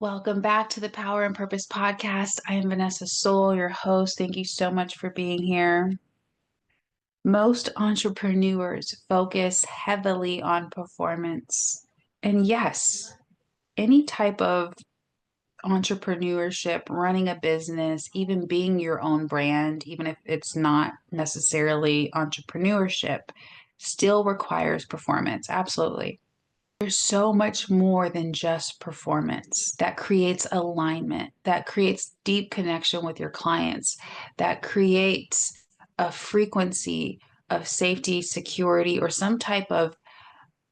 Welcome back to the Power and Purpose podcast. I am Vanessa Soul, your host. Thank you so much for being here. Most entrepreneurs focus heavily on performance. And yes, any type of entrepreneurship, running a business, even being your own brand, even if it's not necessarily entrepreneurship, still requires performance. Absolutely. There's so much more than just performance that creates alignment, that creates deep connection with your clients, that creates a frequency of safety, security, or some type of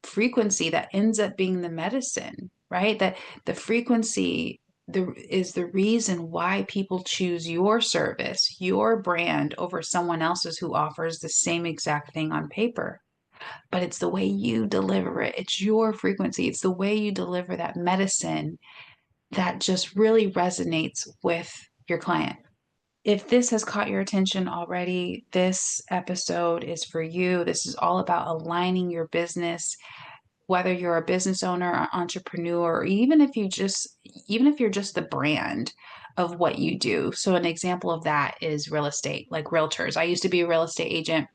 frequency that ends up being the medicine, right? That the frequency is the reason why people choose your service, your brand over someone else's who offers the same exact thing on paper, but it's the way you deliver it. It's your frequency. It's the way you deliver that medicine that just really resonates with your client. If this has caught your attention already, this episode is for you. This is all about aligning your business, whether you're a business owner or entrepreneur, or even if you're just the brand of what you do. So an example of that is real estate, like realtors. I used to be a real estate agent.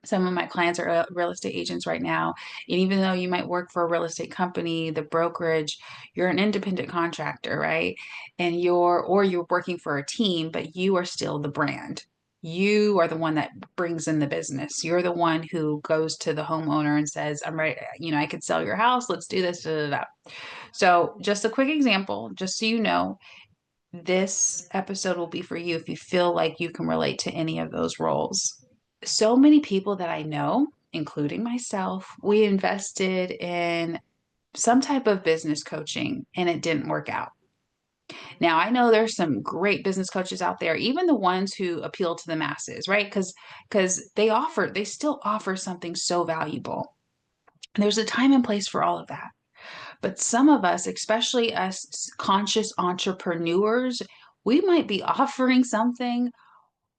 Some of my clients are real estate agents right now. And even though you might work for a real estate company, the brokerage, you're an independent contractor, right? Or you're working for a team, but you are still the brand. You are the one that brings in the business. You're the one who goes to the homeowner and says, I'm ready, I could sell your house. Let's do this. Da, da, da. So just a quick example, just so you know, this episode will be for you if you feel like you can relate to any of those roles. So many people that I know, including myself, we invested in some type of business coaching and it didn't work out. Now, I know there's some great business coaches out there, even the ones who appeal to the masses, right? Because they still offer something so valuable. There's a time and place for all of that. But some of us, especially us conscious entrepreneurs, we might be offering something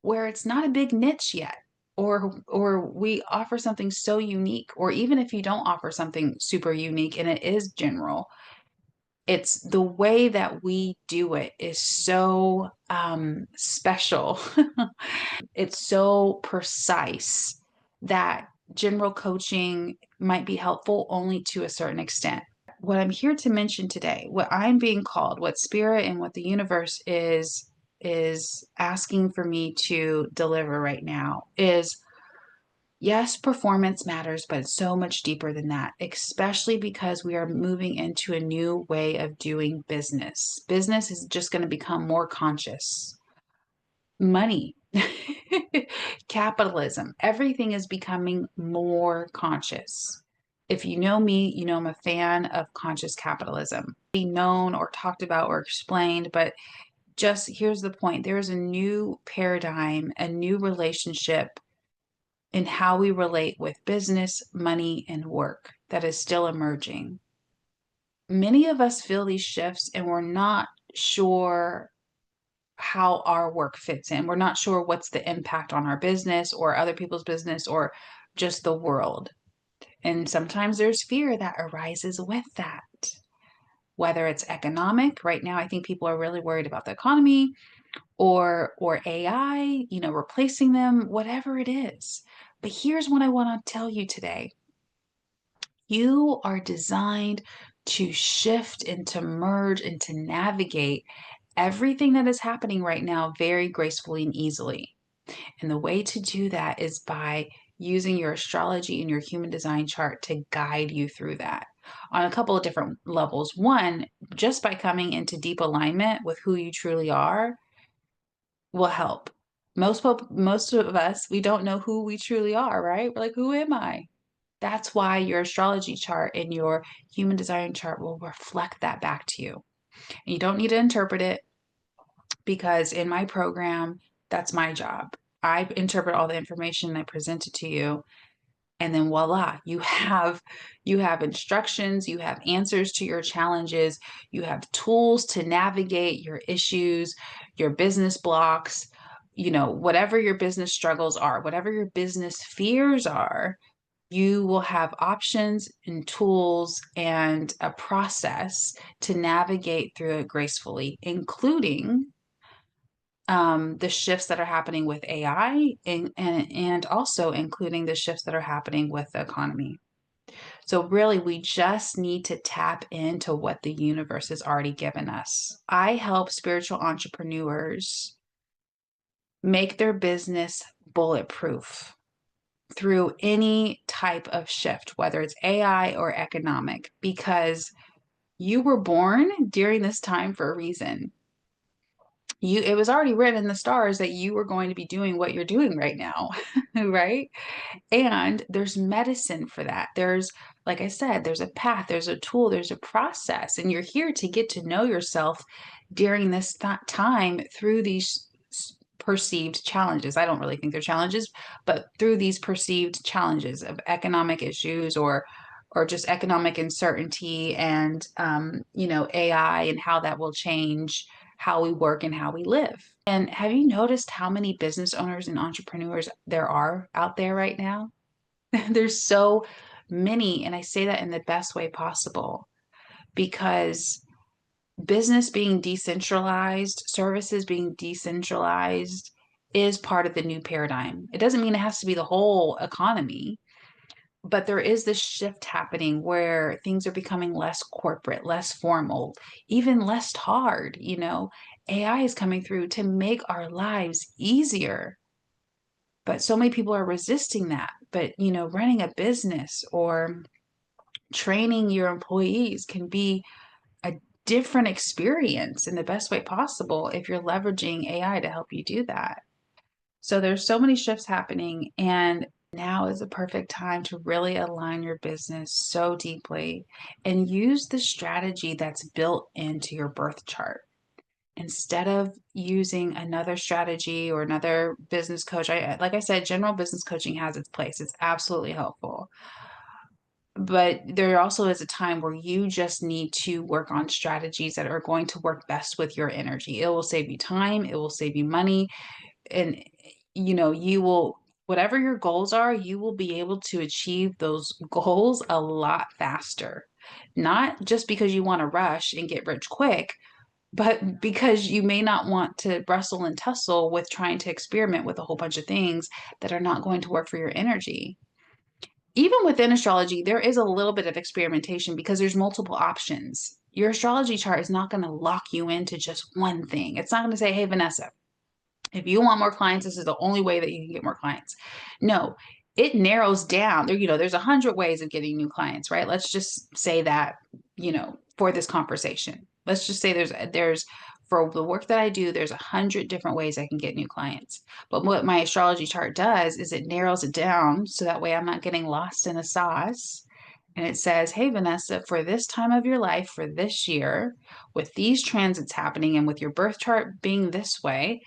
where it's not a big niche yet, or we offer something so unique, or even if you don't offer something super unique and it is general, it's the way that we do it is so special. It's so precise that general coaching might be helpful only to a certain extent. What I'm here to mention today, what I'm being called, what spirit and what the universe is asking for me to deliver right now is, yes, performance matters, but it's so much deeper than that, especially because we are moving into a new way of doing business. Business is just going to become more conscious. Money, capitalism, everything is becoming more conscious. If you know me, you know I'm a fan of conscious capitalism. Be known or talked about or explained, but just here's the point. There is a new paradigm, a new relationship in how we relate with business, money, and work that is still emerging. Many of us feel these shifts and we're not sure how our work fits in. We're not sure what's the impact on our business or other people's business or just the world. And sometimes there's fear that arises with that. Whether it's economic, right now I think people are really worried about the economy, or AI, replacing them, whatever it is. But here's what I want to tell you today. You are designed to shift and to merge and to navigate everything that is happening right now very gracefully and easily. And the way to do that is by using your astrology and your human design chart to guide you through that on a couple of different levels. One, just by coming into deep alignment with who you truly are will help. Most of us, we don't know who we truly are, right? We're like, who am I? That's why your astrology chart and your human design chart will reflect that back to you. And you don't need to interpret it, because in my program, that's my job. I interpret all the information and I present it to you. And then voila, you have instructions, you have answers to your challenges, you have tools to navigate your issues, your business blocks, whatever your business struggles are, whatever your business fears are, You will have options and tools and a process to navigate through it gracefully, including the shifts that are happening with AI and also including the shifts that are happening with the economy. So really, we just need to tap into what the universe has already given us. I help spiritual entrepreneurs make their business bulletproof through any type of shift, whether it's AI or economic, because you were born during this time for a reason. It was already written in the stars that you were going to be doing what you're doing right now, right? And there's medicine for that. There's, like I said, there's a path, there's a tool, there's a process, and you're here to get to know yourself during this time through these perceived challenges. I don't really think they're challenges, but through these perceived challenges of economic issues or just economic uncertainty and AI and how that will change how we work and how we live. And have you noticed how many business owners and entrepreneurs there are out there right now? There's so many, and I say that in the best way possible because business being decentralized, services being decentralized is part of the new paradigm. It doesn't mean it has to be the whole economy, but there is this shift happening where things are becoming less corporate, less formal, even less hard. AI is coming through to make our lives easier. But so many people are resisting that. But, running a business or training your employees can be a different experience in the best way possible if you're leveraging AI to help you do that. So there's so many shifts happening, and now is a perfect time to really align your business so deeply and use the strategy that's built into your birth chart. Instead of using another strategy or another business coach, like I said, general business coaching has its place. It's absolutely helpful. But there also is a time where you just need to work on strategies that are going to work best with your energy. It will save you time, it will save you money, and you will, whatever your goals are, you will be able to achieve those goals a lot faster. Not just because you want to rush and get rich quick, but because you may not want to wrestle and tussle with trying to experiment with a whole bunch of things that are not going to work for your energy. Even within astrology, there is a little bit of experimentation because there's multiple options. Your astrology chart is not going to lock you into just one thing. It's not going to say, hey, Vanessa, if you want more clients, this is the only way that you can get more clients. No, it narrows down. There's 100 ways of getting new clients, right? Let's just say that, for this conversation. Let's just say there's for the work that I do, there's 100 different ways I can get new clients. But what my astrology chart does is it narrows it down so that way I'm not getting lost in a sauce. And it says, hey, Vanessa, for this time of your life, for this year, with these transits happening and with your birth chart being this way,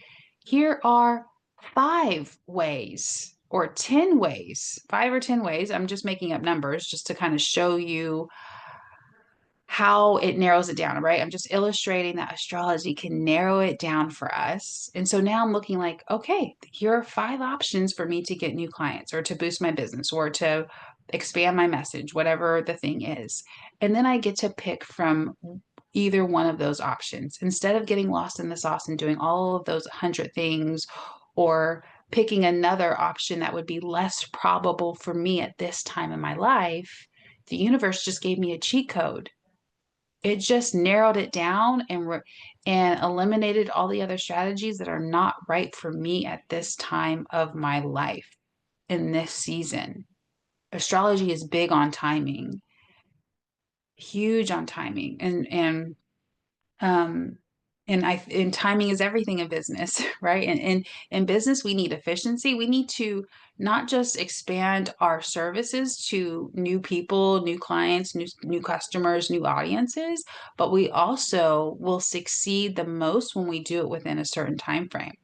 here are 5 ways or 10 ways, 5 or 10 ways. I'm just making up numbers just to kind of show you how it narrows it down, right? I'm just illustrating that astrology can narrow it down for us. And so now I'm looking like, okay, here are 5 options for me to get new clients or to boost my business or to expand my message, whatever the thing is. And then I get to pick from either one of those options instead of getting lost in the sauce and doing all of those 100 things or picking another option that would be less probable for me at this time in my life. The universe just gave me a cheat code. It just narrowed it down and eliminated all the other strategies that are not right for me at this time of my life in this season. Astrology is big on timing, huge on timing, um and timing is everything in business, right? And in business we need efficiency. We need to not just expand our services to new people, new clients, new customers, new audiences, but we also will succeed the most when we do it within a certain time frame.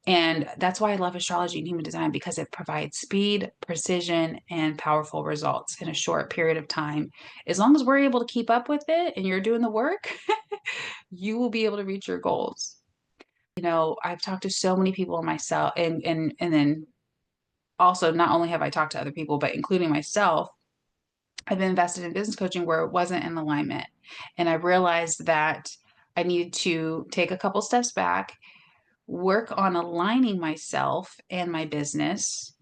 And that's why I love astrology and human design, because it provides speed, precision, and powerful results in a short period of time. As long as we're able to keep up with it and you're doing the work, you will be able to reach your goals. I've talked to so many people myself and then also, not only have I talked to other people, but including myself, I've been invested in business coaching where it wasn't in alignment. And I realized that I needed to take a couple steps back, work on aligning myself and my business.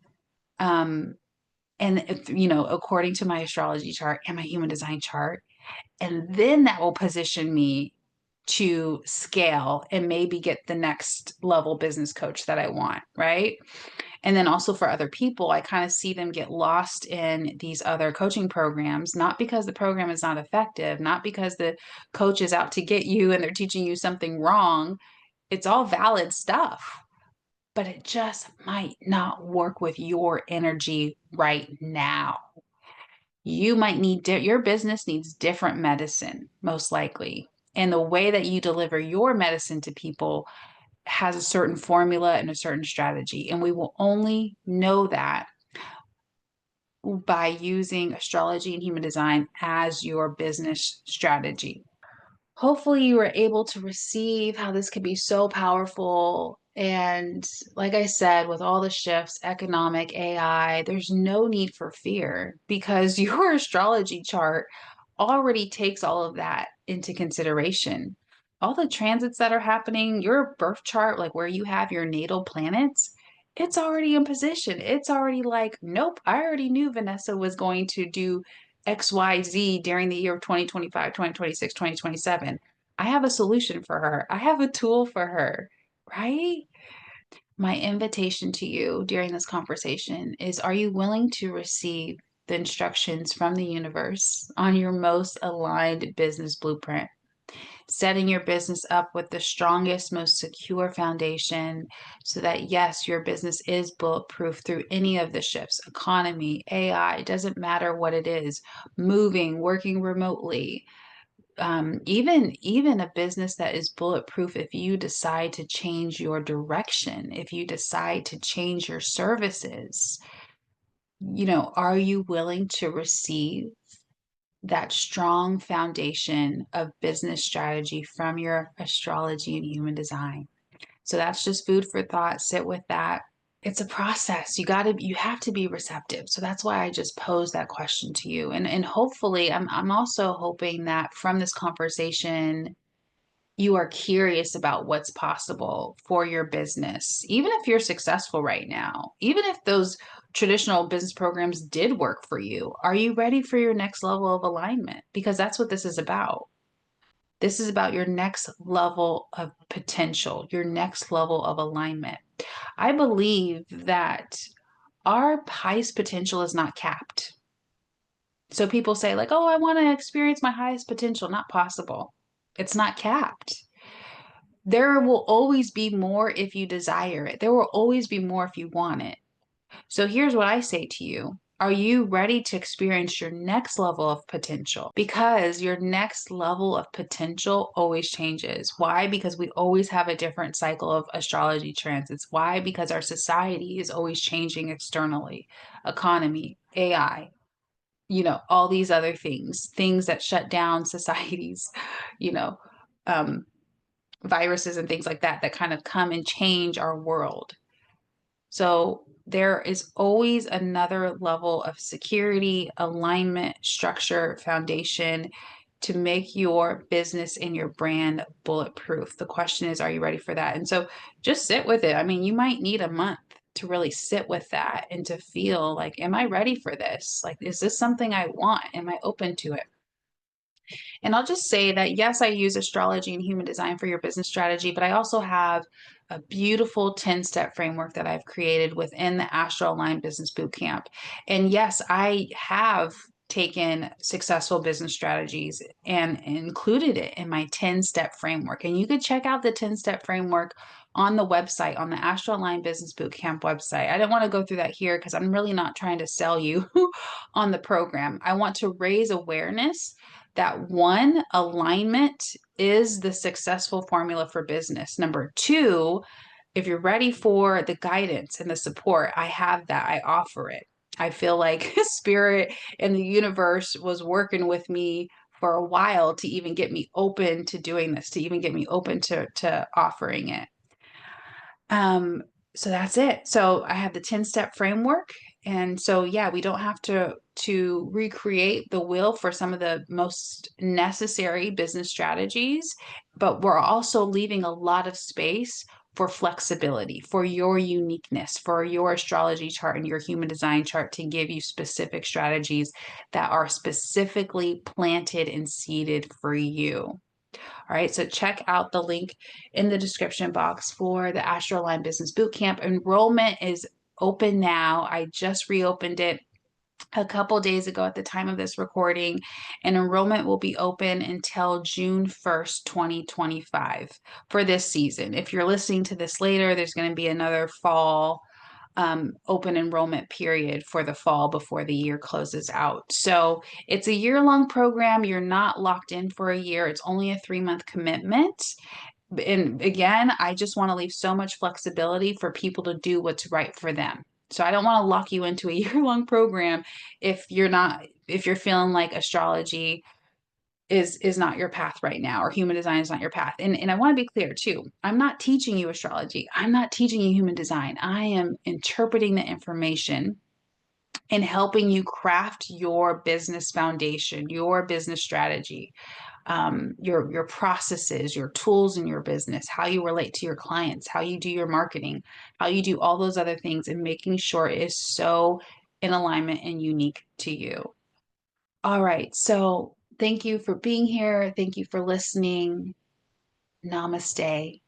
Um, according to my astrology chart and my human design chart. And then that will position me to scale and maybe get the next level business coach that I want, right? And then also for other people, I kind of see them get lost in these other coaching programs, not because the program is not effective, not because the coach is out to get you and they're teaching you something wrong. It's all valid stuff, but it just might not work with your energy right now. You might need, your business needs different medicine, most likely. And the way that you deliver your medicine to people has a certain formula and a certain strategy. And we will only know that by using astrology and human design as your business strategy. Hopefully, you were able to receive how this could be so powerful. And like I said, with all the shifts, economic, AI, there's no need for fear because your astrology chart already takes all of that into consideration. All the transits that are happening, your birth chart, like where you have your natal planets, it's already in position. It's already like, nope, I already knew Vanessa was going to do XYZ during the year of 2025, 2026, 2027. I have a solution for her. I have a tool for her, right? My invitation to you during this conversation is, are you willing to receive the instructions from the universe on your most aligned business blueprint? Setting your business up with the strongest, most secure foundation so that, yes, your business is bulletproof through any of the shifts, economy, AI, it doesn't matter what it is, moving, working remotely, even a business that is bulletproof if you decide to change your direction, if you decide to change your services. Are you willing to receive that strong foundation of business strategy from your astrology and human design? So that's just food for thought. Sit with that. It's a process. You have to be receptive. So that's why I just posed that question to you. And hopefully I'm also hoping that from this conversation you are curious about what's possible for your business, even if you're successful right now, even if those traditional business programs did work for you. Are you ready for your next level of alignment? Because that's what this is about. This is about your next level of potential, your next level of alignment. I believe that our highest potential is not capped. So people say, like, oh, I want to experience my highest potential. Not possible. It's not capped. There will always be more if you desire it. There will always be more if you want it. So here's what I say to you. Are you ready to experience your next level of potential? Because your next level of potential always changes. Why? Because we always have a different cycle of astrology transits. Why? Because our society is always changing externally. Economy, AI, all these other things that shut down societies, you know, um, viruses and things like that kind of come and change our world. So there is always another level of security, alignment, structure, foundation to make your business and your brand bulletproof. The question is, are you ready for that? And so just sit with it. I mean, you might need a month to really sit with that and to feel like, am I ready for this? Like, is this something I want? Am I open to it? And I'll just say that, yes, I use astrology and human design for your business strategy, but I also have a beautiful 10-step framework that I've created within the Astro Aligned Business Bootcamp. And yes, I have taken successful business strategies and included it in my 10-step framework. And you could check out the 10-step framework on the website, on the Astro Aligned Business Bootcamp website. I didn't want to go through that here because I'm really not trying to sell you on the program. I want to raise awareness that one, alignment is the successful formula for business. Number two, if you're ready for the guidance and the support, I have that. I offer it. I feel like spirit and the universe was working with me for a while to even get me open to doing this, to even get me open to offering it. So that's it. So I have the 10-step framework. And so yeah, we don't have to recreate the wheel for some of the most necessary business strategies, but we're also leaving a lot of space for flexibility, for your uniqueness, for your astrology chart and your human design chart to give you specific strategies that are specifically planted and seeded for you. All right, so check out the link in the description box for the Astro Aligned Business Bootcamp. Enrollment is open now. I just reopened it a couple days ago at the time of this recording, and enrollment will be open until June 1st, 2025 for this season. If you're listening to this later, there's going to be another fall open enrollment period for the fall before the year closes out. So it's a year-long program. You're not locked in for a year. It's only a 3-month commitment. And again, I just want to leave so much flexibility for people to do what's right for them. So I don't want to lock you into a year-long program if you're feeling like astrology is not your path right now, or human design is not your path. And I want to be clear too. I'm not teaching you astrology. I'm not teaching you human design. I am interpreting the information and helping you craft your business foundation, your business strategy, your processes, your tools in your business, how you relate to your clients, how you do your marketing, how you do all those other things, and making sure it is so in alignment and unique to you. All right. So thank you for being here. Thank you for listening. Namaste.